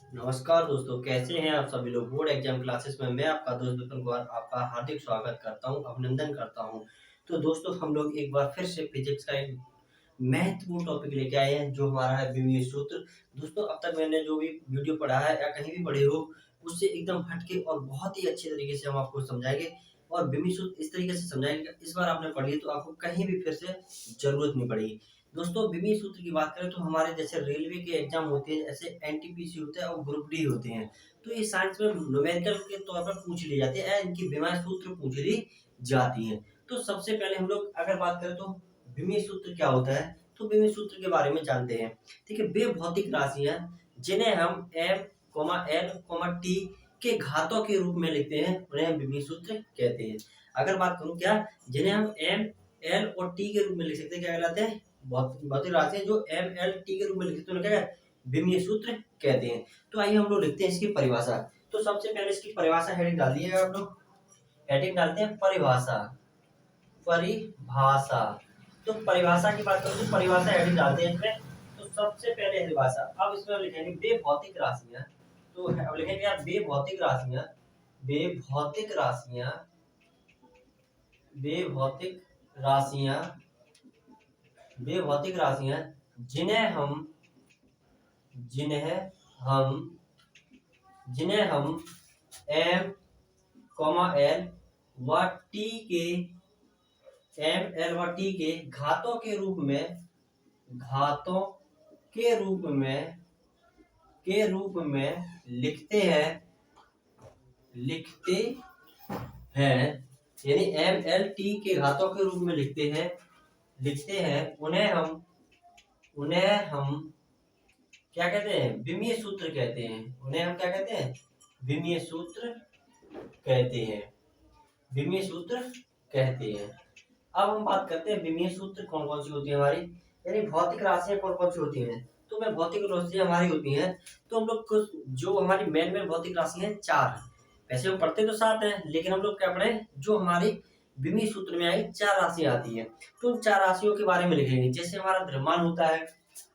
नमस्कार दोस्तों, कैसे हैं आप सभी लोग। बोर्ड एग्जाम क्लासेस में मैं आपका दोस्त विपिन कुमार आपका हार्दिक स्वागत करता हूं, अभिनंदन करता हूं। तो दोस्तों, हम लोग एक बार फिर से फिजिक्स का एक महत्वपूर्ण टॉपिक लेके आए हैं, जो हमारा है विमीय सूत्र। दोस्तों, अब तक मैंने जो भी वीडियो पढ़ा है या कहीं भी पढ़े हो, उससे एकदम हटके और बहुत ही अच्छे तरीके से हम आपको समझाएंगे। और विमीय सूत्र इस तरीके से समझाएंगे, इस बार आपने पढ़ लिया तो आपको कहीं भी फिर से जरूरत नहीं पड़ेगी। दोस्तों, विमीय सूत्र की बात करें तो हमारे जैसे रेलवे के एग्जाम होते हैं, जैसे एनटीपीसी होता है और ग्रुप डी होते हैं, तो ये साइंस में न्यूमेरिकल के तौर पर पूछ ली जाती है, इनकी विमीय सूत्र पूछ ली जाती है। तो सबसे पहले हम लोग अगर बात करें तो विमीय सूत्र क्या होता है, तो विमीय सूत्र के बारे में जानते हैं। ठीक है, वे भौतिक राशियां जिन्हें हम एम एल टी के घातों के रूप में लिखते हैं, उन्हें हम विमीय सूत्र कहते हैं। अगर बात करूं क्या, जिन्हें हम एम एल और टी के रूप में लिख सकते हैं, क्या कहलाते हैं, भौतिक राशियां जो एम एल टी के रूप में लिखते हैं, उन्हें क्या विमीय सूत्र कहते हैं। तो आइए हम लोग लिखते हैं इसकी परिभाषा। तो सबसे पहले इसकी परिभाषा हेडिंग डाल दिए आप लोग, हेडिंग डालते हैं परिभाषा। परिभाषा, तो परिभाषा की बात करें तो परिभाषा हेडिंग डालते हैं इसमें। तो सबसे पहले परिभाषा, अब इसमें हम लिखेंगे बे भौतिक राशियां। तो अब लिखेंगे आप बे भौतिक राशियां, बे भौतिक राशियां, बे भौतिक राशियां, वे भौतिक राशियां जिन्हें हम जिन्हें हम जिन्हें हम एम एल व टी के एम एल व टी के घातों के रूप में लिखते हैं, यानी एम एल टी के घातों के रूप में लिखते हैं, उन्हें हम क्या कहते हैं, विमीय सूत्र कहते हैं। उन्हें हम क्या कहते हैं, विमीय सूत्र कहते हैं, विमीय सूत्र कहते हैं। अब हम बात करते हैं विमीय सूत्र कौन कौन सी होती है हमारी, यानी भौतिक राशियां कौन कौन सी होती हैं। तो मैं भौतिक राशियां हमारी होती हैं, तो हम लोग कुछ जो हमारी मेन भौतिक राशि है 4 है। वैसे हम पढ़ते तो 7 है, लेकिन हम लोग क्या पढ़े, जो हमारी विमीय सूत्र में आई 4 राशियां आती है, तो उन 4 राशियों के बारे में लिखेंगे। जैसे हमारा द्रव्यमान होता है,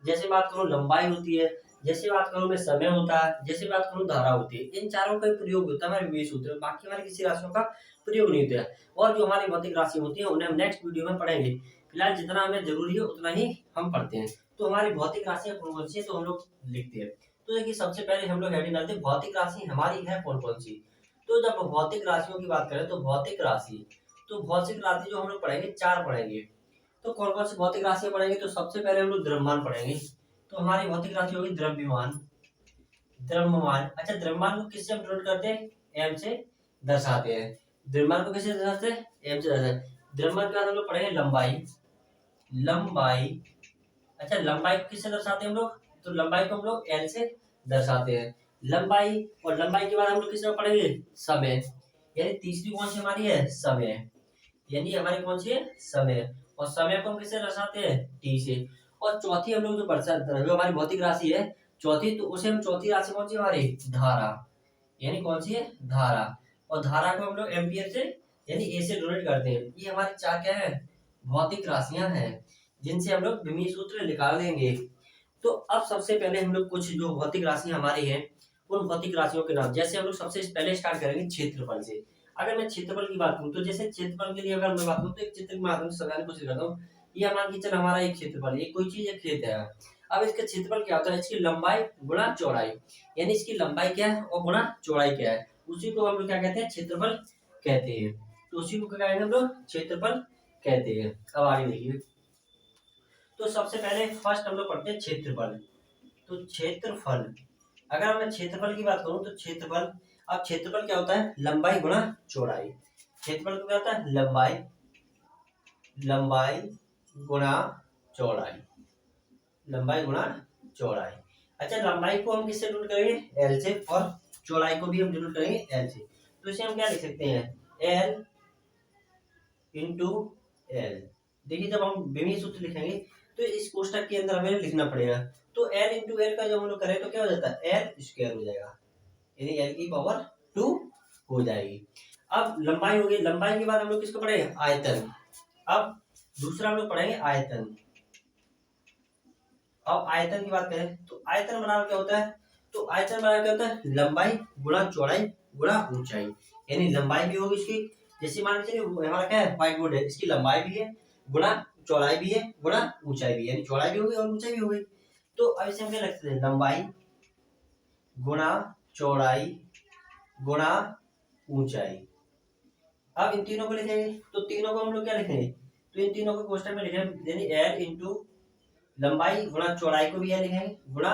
जैसे बात करूं लंबाई होती है, जैसे बात करूं मैं समय होता है, जैसे बात करूं धारा होती है। इन चारों का प्रयोग होता है हमारे विमीय सूत्र में, बाकी हमारी किसी राशियों का प्रयोग नहीं होता है। और जो हमारी भौतिक राशि होती है उन्हें हम नेक्स्ट वीडियो में पढ़ेंगे। फिलहाल जितना हमें जरूरी है उतना ही हम पढ़ते हैं। तो हमारी भौतिक राशियां कौन कौन सी है, तो हम लोग लिखते हैं। तो देखिए, सबसे पहले हम लोग हेडिंग डालते हैं भौतिक राशि हमारी है कौन कौन सी। तो जब भौतिक राशियों की बात करें तो भौतिक राशि जो हम लोग पढ़ेंगे 4 पढ़ेंगे। तो कौन कौन सी भौतिक राशियां पढ़ेंगे, तो सबसे पहले हम लोग द्रव्यमान पढ़ेंगे। तो हमारी भौतिक राशि होगी द्रव्यमान। अच्छा, द्रव्यमान को किससे हम डिनोट करते हैं, एम से दर्शाते हैं। द्रव्यमान को किससे दर्शाते हैं, एम से दर्शाते हैं। द्रव्यमान के बाद हम लोग पढ़ेंगे लंबाई। लंबाई, अच्छा, लंबाई को किससे दर्शाते हैं हम लोग, तो लंबाई को हम लोग एल से दर्शाते हैं। लंबाई, और लंबाई के बाद हम लोग किससे पढ़ेंगे, समय। यानी तीसरी कौन सी हमारी है, समय। यानी हमारी कौन सी है, समय। और समय को हम किससे दर्शाते हैं, टी से। और चौथी हम लोग जो हमारी भौतिक राशि है चौथी, तो उसे हम चौथी राशि कौन सी हमारी, धारा। यानी कौन सी है, धारा। और धारा को हम लोग एम्पियर से यानी ए से डिनोट करते हैं। ये हमारी 4 क्या है, भौतिक राशियां हैं, जिनसे हम लोग विमीय सूत्र निकाल लेंगे। तो अब सबसे पहले हम लोग कुछ जो भौतिक राशियां हमारी हैं, उन भौतिक राशियों के नाम। जैसे हम लोग सबसे पहले स्टार्ट करेंगे क्षेत्रफल से। अगर मैं क्षेत्रफल की बात करूं, तो जैसे क्षेत्रफल के लिए अगर मैं बात करूं, तो एक चित्र के माध्यम से समझाने की कोशिश करता हूँ। ये मान के चल हमारा एक क्षेत्रफल, ये कोई चीज, एक खेत है। अब इसका क्षेत्रफल क्या होता है, इसकी लंबाई गुणा चौड़ाई। यानी इसकी लंबाई क्या है और गुणा चौड़ाई क्या है, उसी को हम लोग क्या कहते हैं, क्षेत्रफल कहते हैं। तो उसी को क्या कहेंगे हम लोग, क्षेत्रफल कहते हैं। अब आगे देखिए, तो सबसे पहले फर्स्ट हम लोग पढ़ते हैं क्षेत्रफल। तो क्षेत्रफल, अगर मैं क्षेत्रफल की बात करूं तो क्षेत्रफल, अब क्षेत्रफल क्या होता है, लंबाई गुणा चौड़ाई। क्षेत्रफल को क्या होता है, लंबाई गुणा चौड़ाई, लंबाई गुणा चौड़ाई। अच्छा, लंबाई को हम किससे डिनोट करेंगे, एल से, और चौड़ाई को भी हम डिनोट करेंगे एल से। तो इसे हम क्या लिख सकते हैं, एल इंटू एल। देखिए, जब हम विमीय सूत्र लिखेंगे तो इस कोष्टक के अंदर हमें लिखना पड़ेगा। तो एल इंटू एल का जब हम लोग करें तो क्या हो जाता है, एल स्क्वायर हो जाएगा, यानी एल की पावर 2 हो जाएगी। अब लंबाई हो गई, लंबाई के बाद हम लोग किसको पढ़ेंगे, आयतन। अब दूसरा हम लोग पढ़ेंगे आयतन। अब आयतन की बात करें तो आयतन बराबर क्या होता है, तो आयतन बराबर क्या होता है, लंबाई गुणा चौड़ाई गुणा ऊंचाई, यानी लंबाई भी होगी इसकी, जैसे मान लीजिए हमारा क्या है व्हाइट बोर्ड है, इसकी लंबाई भी है गुणा चौड़ाई भी है गुणा ऊंचाई भी, यानी चौड़ाई भी होगी और ऊंचाई भी होगी। तो अब इसे हम क्या लिखते हैं, लंबाई गुणा चौड़ाई गुणा ऊंचाई। अब इन तीनों को लिखेंगे, तो तीनों को हम लोग क्या लिखेंगे, तो इन तीनों को क्वेश्चन में लिखेंगे, यानी एल इंटू लंबाई गुणा चौड़ाई को भी एल लिखेंगे गुणा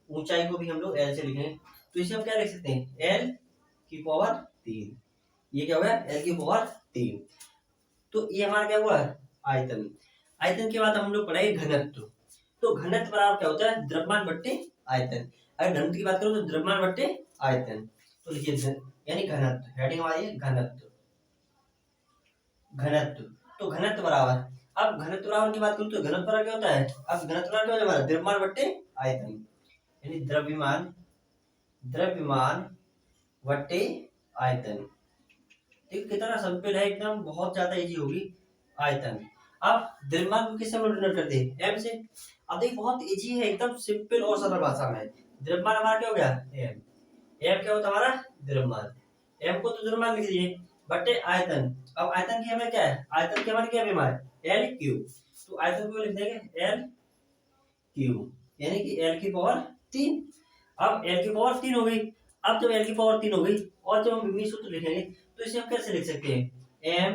ऊंचाई को भी हम लोग एल से लिखेंगे। तो इसे हम क्या लिख सकते हैं, एल की पावर 3, ये क्या हो गया, एल की पावर 3। तो ये हमारा क्या हुआ, आयतन। आयतन के बाद हम लोग पढ़ाएंगे घनत्व। तो घनत्व बराबर क्या होता है, द्रव्यमान बट्टे आयतन। अगर घनत्व की बात करो तो द्रव्यमान बट्टे आयतन। तो लिखिए यानी घनत्व, हेडिंग हमारी है घनत्व। घनत्व तो घनत्व बराबर, अब घनत्व बराबर की बात करूं तो घनत्व बराबर क्या होता है, अब घनत्व बराबर क्या होता है, द्रव्यमान बट्टे आयतन, यानी द्रव्यमान द्रव्यमान बट्टे आयतन। ठीक, कितना सिंपल है एकदम, बहुत ज्यादा इजी होगी। आयतन, अब द्रव्यमान को किससे हम डिनोट करते हैं, एम से। अब देखिए बहुत इजी है एकदम, सिंपल और सरल भाषा में। द्रव्यमान हमारा क्या हो गया, एम। एम क्या होता है हमारा, द्रव्यमान। एम को तो द्रव्यमान लिख दीजिए, बटे आयतन। अब आयतन की हमें क्या है, आयतन की हमारी क्या बीमार, एल क्यू। तो आयतन को लिख देंगे एल क्यू, यानी कि एल की पावर 3। अब एल की पावर 3 हो गई। अब जब एल की पावर 3 हो गई और जब हम विभेद सूत्र लिखेंगे तो इसे हम कैसे लिख सकते हैं, एम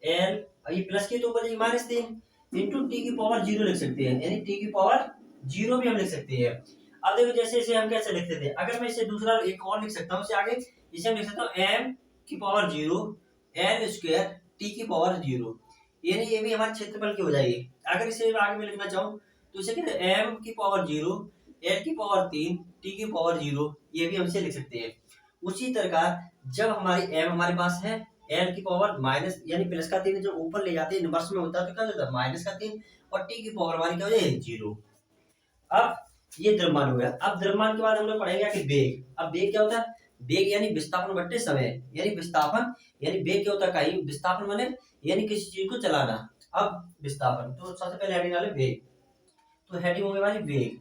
एल, ये प्लस की तो ऊपर माइनस 3 इंटू टी की पावर 0 लिख सकते हैं, यानी टी की पावर 0 भी हम लिख सकते हैं। अब देखो जैसे इसे हम कैसे लिखते थे, अगर मैं इसे दूसरा एक और लिख सकता हूँ, इसे आगे इसे हम लिख सकता हूँ एम की पावर 0 एल स्क्वायर टी की पावर 0, यानी ये भी हमारे क्षेत्रफल की हो जाएगी। अगर इसे आगे में लिखना चाहूँ तो इसे कहते हैं एम की पावर 0 एल की पावर 3 टी की पावर 0, ये भी हमसे लिख सकते हैं। उसी तरह जब हमारी एम हमारे पास है, एल की पावर माइनस यानी प्लस का 3 जब ऊपर ले जाते हैं इनवर्स में होता है तो क्या होता है माइनस का 3, और टी की पावर हमारी क्या हो जाएगी 0। अब ये द्रव्यमान हो गया। अब द्रव्यमान के बाद हम लोग पढ़ेंगे कि बेग। अब बेग क्या होता है, बेग यानी विस्थापन बट्टे समय, यानी विस्थापन यानी बेग क्या होता है, कहीं विस्थापन माने यानी किसी चीज को चलाना। अब विस्थापन, तो सबसे पहले हेडिंग डाले बेग, तो हेडिंग होगी हमारी बेग।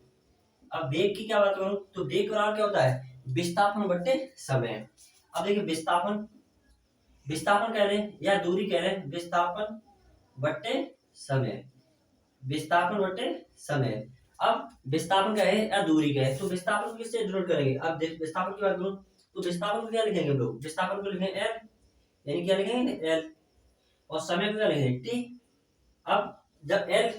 अब बेग की क्या बात करूं तो बेग बराबर क्या होता है, विस्थापन बट्टे समय। अब देखिए विस्थापन, विस्थापन कह रहे हैं या दूरी कह रहे हैं, विस्थापन बट्टे समय, विस्थापन बट्टे समय। अब विस्थापन का है या दूरी का है, तो विस्थापन को किससे डिनोट करेंगे। अब विस्थापन की बात करूं तो विस्थापन को क्या लिखेंगे हम लोग, विस्थापन को लिखेंगे एल, यानी क्या लिखेंगे एल, और समय को क्या लिखेंगे टी। अब जब एल,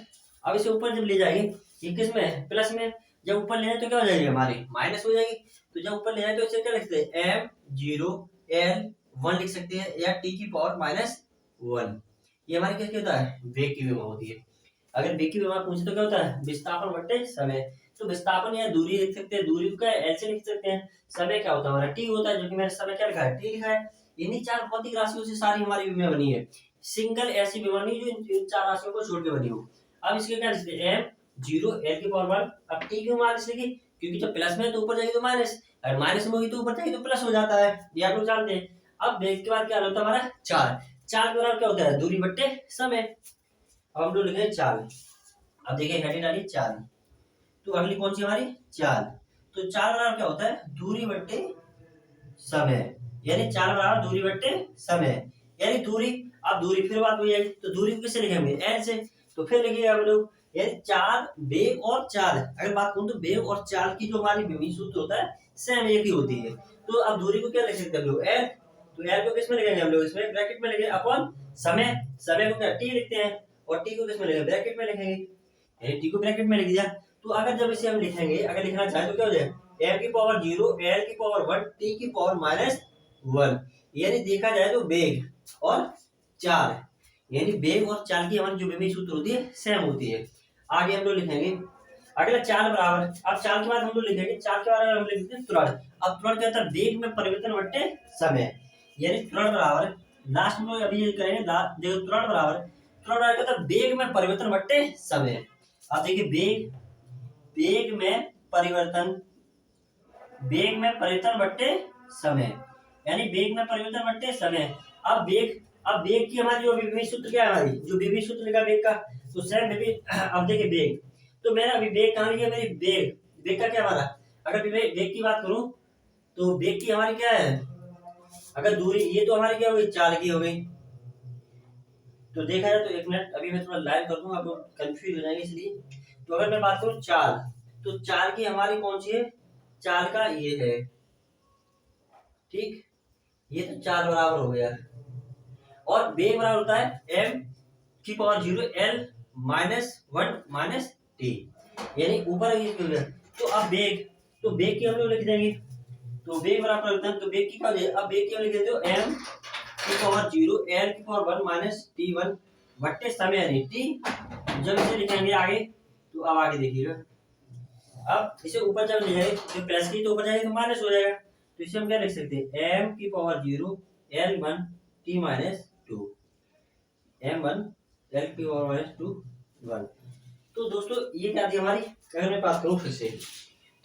अब इसे ऊपर जब ले जाएंगे, ये किस में है प्लस में, जब ऊपर ले जाए तो क्या हो जाएगी हमारी माइनस हो जाएगी। तो जब ऊपर ले जाए तो इसे क्या लिखते हैं एम 0 एल 1 लिख सकते हैं, या टी की पावर -1। ये हमारी किसकी होता है, वेग की विभव होती है। अगर वेग की विभव पूछे तो क्या होता है विस्थापन बट्टे समय। तो विस्थापन या दूरी लिख सकते हैं, दूरी को क्या एल से लिख सकते हैं। समय क्या होता है हमारा टी होता है, जो कि मैंने समय क्या लिखा है टी लिखा है। इन्हीं 4 भौतिक राशियों से सारी हमारी विभव बनी है, सिंगल ऐसी विभव नहीं जो इन 4 राशियों को छोड़ के बनी हो। अब इसके क्या लिखते हैं एम 0 एल की पावर 1। अब टी क्यों माइनस लिखी, क्योंकि जब प्लस में है तो ऊपर जाएगी तो माइनस, अगर माइनस में होगी तो ऊपर जाएगी तो प्लस हो जाता है, ये आप लोग जानते हैं। अब बेग के बाद क्या होता है हमारा 4, 4 के बराबर क्या होता है दूरी बट्टे समय। अब हम लोग लिखेंगे 4। अब देखिए हेडिंग डालिए 4, तो अगली कौन सी हमारी 4। तो 4 बराबर क्या होता है दूरी बट्टे समय, यानी 4 बराबर दूरी बट्टे समय, यानी दूरी। अब दूरी फिर बात हुई है तो दूरी को किससे लिखेंगे एल से, तो फिर लिखिए हम लोग यानी 4 बेग और 4। अगर बात करूं तो बेग और 4 की जो हमारी विभव सूत्र होता है सेम एक ही होती है। तो अब दूरी को क्या लिख सकते हैं हम लोग एल, तो एल को किसमें लिखेंगे हम लोग इसमें ब्रैकेट में लिखेंगे अपॉन समय, समय को क्या टी लिखते हैं, और टी को किसमें लिखेंगे ब्रैकेट में लिखेंगे, यानी टी को ब्रैकेट में लिख दिया। तो अगर जब इसे हम लिखेंगे, अगर लिखना चाहे तो क्या हो जाए एम की पावर 0 एल की पावर 1 टी की पावर -1, यानी देखा जाए तो बेग और 4, यानी बेग और 4 की हमारी जो विभव सूत्र होती है सेम होती है। आगे हम लोग लिखेंगे अगला 4 बराबर, अब 4 के बाद हम लोग लिखेंगे 4 के बाद हम लिखते हैं त्वरण। अब त्वरण क्या होता है वेग में परिवर्तन बट्टे समय, यानी त्वरण बराबर लास्ट में अभी ये करेंगे देखो त्वरण बराबर, त्वरण बराबर क्या होता है वेग में परिवर्तन बट्टे समय। अब देखिए वेग, वेग में परिवर्तन, वेग में परिवर्तन बट्टे समय, यानी वेग में परिवर्तन बट्टे समय। अब वेग, अब वेग की हमारी जो विभव सूत्र क्या है, हमारी जो विभव सूत्र लिखा वेग का, तो सेम विभव। अब देखिए वेग, तो मैंने अभी वेग कहाँ लिया, मेरी वेग, वेग का क्या हमारा अगर वेग की बात करूं तो वेग की हमारी क्या है, अगर दूरी ये तो हमारी क्या हो गई, चाल की हो गई। तो देखा जाए तो एक मिनट अभी मैं थोड़ा लाइव कर दूं, आप लोग कंफ्यूज हो जाएंगे इसलिए। तो अगर मैं बात करूं चाल, तो चाल की हमारी कौन सी है, चाल का ये है, ठीक, ये तो चाल बराबर हो गया। और वेग बराबर होता है एम की power 0 L minus 1 minus T, यानी ऊपर हो गया। तो अब वेग, तो वेग की हम लोग लिख देंगे, तो वेग बराबर होता है, तो वेग की क्या हो जाएगी, अब वेग की हम लिख देते हो एम की पावर 0 एल की पावर 1 माइनस टी 1 बट्टे समय यानी टी। जब इसे लिखेंगे आगे, तो अब आगे देखिएगा, अब इसे ऊपर जब ले जाएंगे तो प्लस की तो ऊपर जाएगा तो माइनस हो जाएगा। तो इसे हम क्या लिख सकते हैं, एम की power 0 L 1 T minus 2, M 1 L की पावर माइनस 2 1। तो दोस्तों ये क्या थी हमारी, अगर मैं बात करूं फिर से,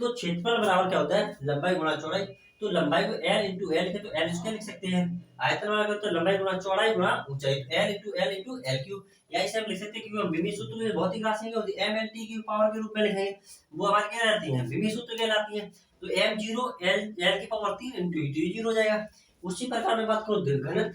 तो क्षेत्रफल बराबर क्या होता है, लंबाई गुणा चौड़ाई। तो लंबाई को एल इंटू एल लिखे तो एल स्क्वायर लिख सकते हैं। आयतन बराबर तो लंबाई गुणा चौड़ाई गुणा ऊंचाई, तो एल इंटू एल क्यूब, या इसे हम लिख सकते हैं क्योंकि हम विमीय सूत्र में भौतिक राशि होती है, एम एल टी की पावर के रूप में लिखेंगे, वो हमारी क्या रहती है, विमीय सूत्र कहलाती है। तो एम 0 एल एल की पावर 3 इंटू टी 0 हो जाएगा। उसी प्रकार में बात करो घनत्व,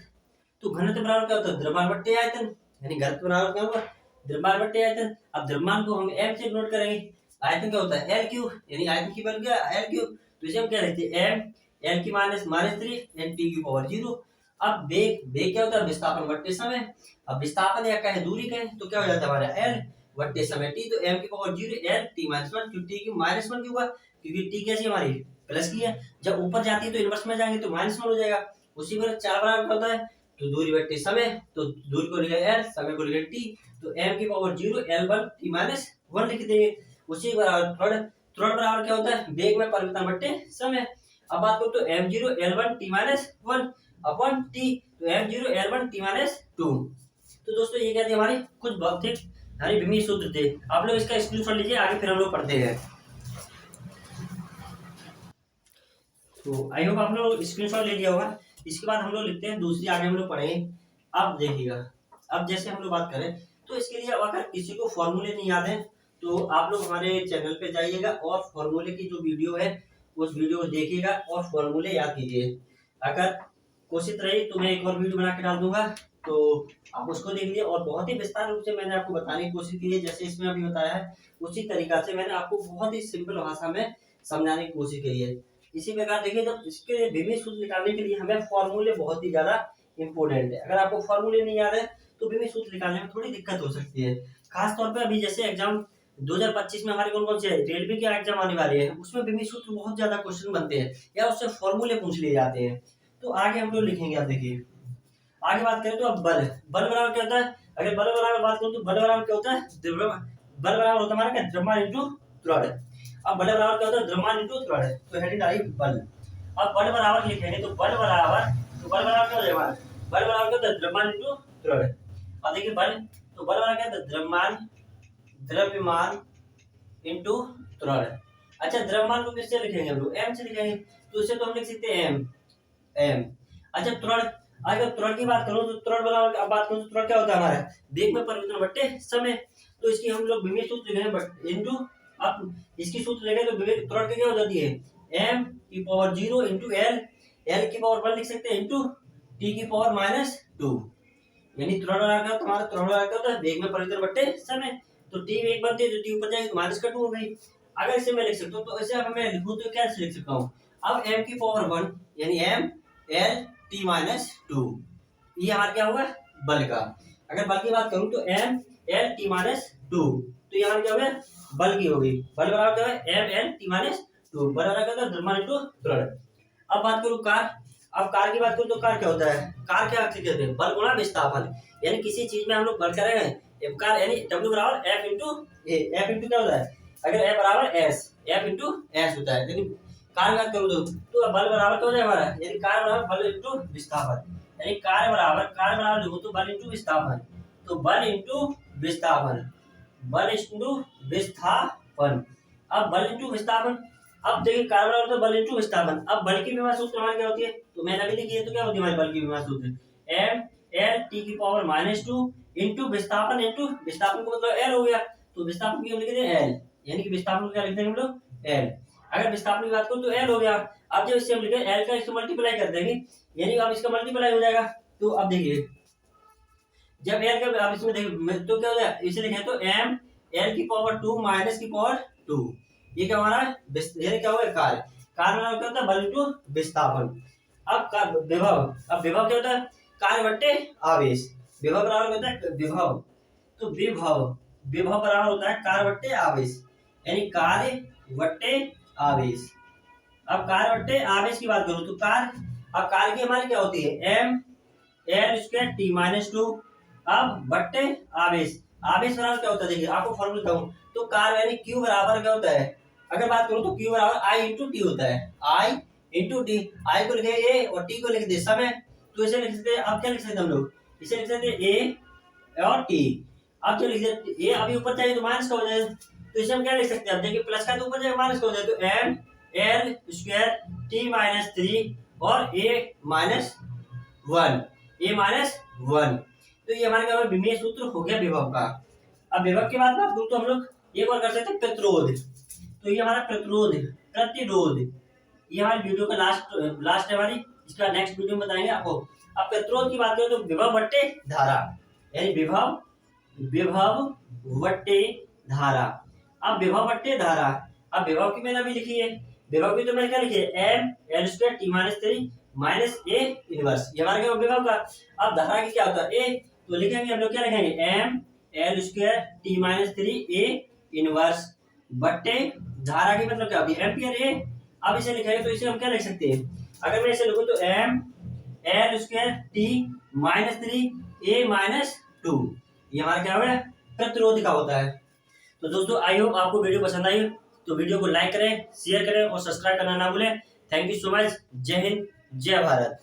तो घनत्व बराबर क्या होता है, द्रव्यमान बट्टे आयतन, यानी घनत्व बराबर क्या होगा, द्रव्यमान बट्टे आयतन। अब द्रव्यमान को हम एम से नोट करेंगे, आयतन क्या होता है एल क्यूब, यानी आयतन की बन गया एल क्यूब। तो इसे हम क्या लिखते हैं, एम एल की माइनस माइनस 3 एन टी की पावर 0। अब वेग, वेग क्या होता है, विस्थापन बट्टे समय। अब विस्थापन या कहे दूरी कहे तो क्या हो जाता है हमारा एल बट्टे समय टी, तो एम की पावर 0 एल टी माइनस 1, क्यों टी की माइनस 1 क्यों हुआ, क्योंकि टी कैसी हमारी प्लस की है, जब ऊपर जाती है तो इनवर्स में जाएंगे तो माइनस 1 हो जाएगा। उसी पर 4 बराबर होता है, तो दूरी बट्टे समय, तो दूरी को लिखा एल, समय को लिखा टी, तो एम की पावर 0 एल 1 टी माइनस 1 लिख देंगे। उसी बराबर त्वरण बराबर क्या होता है, वेग में परिवर्तन बट्टे समय। अब बात करो तो M 0 L 1 T minus 1 upon T, तो एम 0 एल 1 टी माइनस 2। तो दोस्तों ये क्या थे हमारे कुछ भौतिक यानी विमीय सूत्र थे। आप लोग इसका स्क्रीनशॉट लीजिए, आगे फिर हम लोग पढ़ते हैं। तो आई होप आप लोग स्क्रीनशॉट ले लिया होगा। इसके बाद हम लोग लिखते हैं दूसरी, आगे हम लोग पढ़ेंगे। अब देखिएगा, अब जैसे हम लोग बात करें तो इसके लिए अगर किसी को फॉर्मूले नहीं याद है तो आप लोग हमारे चैनल पे जाइएगा और फॉर्मूले की जो वीडियो है उस वीडियो को देखिएगा और फॉर्मूले याद कीजिए। अगर कोशिश रही तो मैं एक और वीडियो बना के डाल दूंगा, तो आप उसको देख लीजिए। और बहुत ही विस्तार रूप से मैंने आपको बताने की कोशिश की है, जैसे इसमें अभी बताया है उसी तरीका से मैंने आपको बहुत ही सिंपल भाषा में समझाने की कोशिश की है। इसी प्रकार देखिए, जब इसके विमीय सूत्र निकालने के लिए हमें फॉर्मूले बहुत ही ज्यादा इंपॉर्टेंट है। अगर आपको फॉर्मूले नहीं याद है तो विमीय सूत्र निकालने में थोड़ी दिक्कत हो सकती है। खास तौर पे अभी जैसे एग्जाम 2025 में हमारे कौन कौन से रेलवे के एग्जाम आने वाले हैं, उसमें विमीय सूत्र बहुत ज्यादा क्वेश्चन बनते हैं या उससे फॉर्मूले पूछ लिए जाते हैं। तो आगे हम लोग लिखेंगे, आप देखिए आगे बात करें तो अब बल, बल बराबर क्या होता है, अगर बल बराबर बात करूं तो बल बराबर क्या होता है, बल बराबर होता है हमारा क्या, द्रव्यमान इंटू त्वरण। अब बल बराबर क्या होता है, द्रव्यमान इंटू त्वरण, तो हेडिंग आई बल। अब बल बराबर लिखेंगे तो बल बराबर, तो बल बराबर क्या हो जाएगा, बल बराबर क्या होता है, द्रव्यमान इंटू त्वरण। अब देखिए बल, तो बल बराबर क्या होता है, द्रव्यमान इंटू त्वरण। अच्छा द्रव्यमान को किससे लिखेंगे हम लोग, एम से लिखेंगे, तो इसे तो हम लिख सकते हैं एम एम। अच्छा त्वरण, अगर त्वरण की बात करूं तो त्वरण बराबर, अब बात करूं तो त्वरण क्या होता है हमारा, वेग में परिवर्तन बट्टे समय। तो इसकी हम लोग विमीय सूत्र लिखेंगे बट इंटू, अब इसकी सूत्र लेंगे तो विमीय त्वरण की क्या हो जाती है, m की पावर 0 इंटू एल, एल की पावर 1 लिख सकते हैं इंटू टी की पावर माइनस 2, यानी त्वरण बराबर क्या, तुम्हारा त्वरण बराबर क्या होता है, वेग में परिवर्तन बट्टे समय। तो टी वेग बनती है तो टी ऊपर जाएगी तो माइनस का 2 हो गई। अगर इसे मैं लिख सकता हूं तो इसे अगर मैं लिखूं तो क्या लिख सकता हूं, अब m की पावर 1 यानी m l t माइनस 2, ये हमारा क्या होगा बल का। अगर बल की बात करूं तो m l t माइनस 2, तो यहाँ क्या हो गया बल की होगी, बल बराबर क्या है m l t माइनस 2, बल बराबर क्या होता है द्रव्यमान इंटू त्वरण। अब बात करूं कार, अब कार की बात करूं तो कार क्या होता है, कार क्या कहते हैं, बल गुणा विस्थापन। यानी किसी चीज में हम लोग बल करेंगे कार, यानी W बराबर F इंटू ए, F इंटू क्या होता है, अगर F बराबर S, F इंटू S होता है, लेकिन कार बात करूं तो बल बराबर क्या हो जाएगा हमारा, यानी कार बराबर बल इंटू विस्थापन, यानी कार बराबर लिखो तो बल इंटू विस्थापन, तो बल इंटू विस्थापन, बल इंटू विस्थापन। अब बल इंटू विस्थापन, अब देखिए कार बराबर तो बल इंटू विस्थापन। अब बल की विभा सूत्र हमारी क्या होती है, तो मैंने अभी लिखी है, तो क्या होती है हमारी बल की विभा सूत्र, m l t की पावर माइनस 2 इंटू विस्थापन, इंटू विस्थापन को मतलब l हो गया, तो विस्थापन की हम लिख दें l, यानी कि विस्थापन को क्या लिख देंगे हम लोग l। अगर विस्थापन की बात करूं तो एल हो गया। अब जब इससे हम लिखे एल का इससे मल्टीप्लाई कर देंगे, यानी अब इसका मल्टीप्लाई हो जाएगा। तो अब देखिए जब एल का अब इसमें देखिए तो क्या हो जाएगा, इसे लिखे तो एम एल की पावर 2 माइनस की पावर 2, ये क्या हमारा ये क्या होगा कार्य। कार्य मतलब क्या होता है, बल टू विस्थापन। अब विभव, अब विभव क्या होता है, कार्य बट्टे आवेश। विभव बराबर होता है विभव, तो विभव विभव बराबर होता है कार्य बट्टे आवेश, यानी कार्य बट्टे आवेश। अब कार्य बट्टे आवेश की बात करूं तो कार्य, अब कार्य की हमारी क्या होती है M L square T minus 2। अब बट्टे आवेश, आवेश बराबर क्या होता है देखिए आपको फॉर्मूला बताऊं तो कार्य यानी क्यू बराबर क्या होता है, अगर बात करूं तो क्यू बराबर आई इंटू टी होता है। आई इंटू टी, आई को लिखे ए और टी को लिख दे समय, तो इसे लिख सकते हैं। अब क्या लिख सकते हैं हम लोग, इसे लिख सकते हैं ए और टी। अब क्या लिख सकते ए अभी ऊपर चाहिए तो माइनस का हो जाएगा, तो इसे हम क्या लिख सकते हैं, अब देखिए प्लस का तो ऊपर जाएगा माइनस का हो जाएगा, तो M L square T minus 3 और ए माइनस 1, ए माइनस 1। तो ये हमारे क्या विमीय सूत्र हो गया विभव का। अब विभव की बात करूं तो हम लोग एक और कर सकते हैं प्रतिरोध। तो ये हमारा प्रतिरोध, प्रतिरोध ये हमारी वीडियो का लास्ट है हमारी, इसका नेक्स्ट वीडियो में बताएंगे आपको। अब प्रतिरोध की बात करें तो विभव बट्टे धारा, यानी विभव विभव बट्टे धारा। अब विभव बट्टे धारा, अब विभव की मैंने अभी लिखी है, विभव की तो मैंने क्या लिखी है M L square T minus 3 minus A inverse, ये हमारा क्या विभव का। अब धारा की क्या होता है ए, तो लिखेंगे हम लोग क्या लिखेंगे M L square T minus 3 A inverse बट्टे धारा की मतलब क्या होती है एम्पियर ए। अब इसे लिखेंगे तो इसे हम क्या लिख सकते हैं, अगर मैं इसे लिखूं तो M L square T minus 3 A minus 2, ये हमारा क्या है प्रतिरोध का होता है। तो दोस्तों आई होप आपको वीडियो पसंद आई, तो वीडियो को लाइक करें, शेयर करें और सब्सक्राइब करना ना भूलें। Thank you so much. जय हिंद, जय भारत।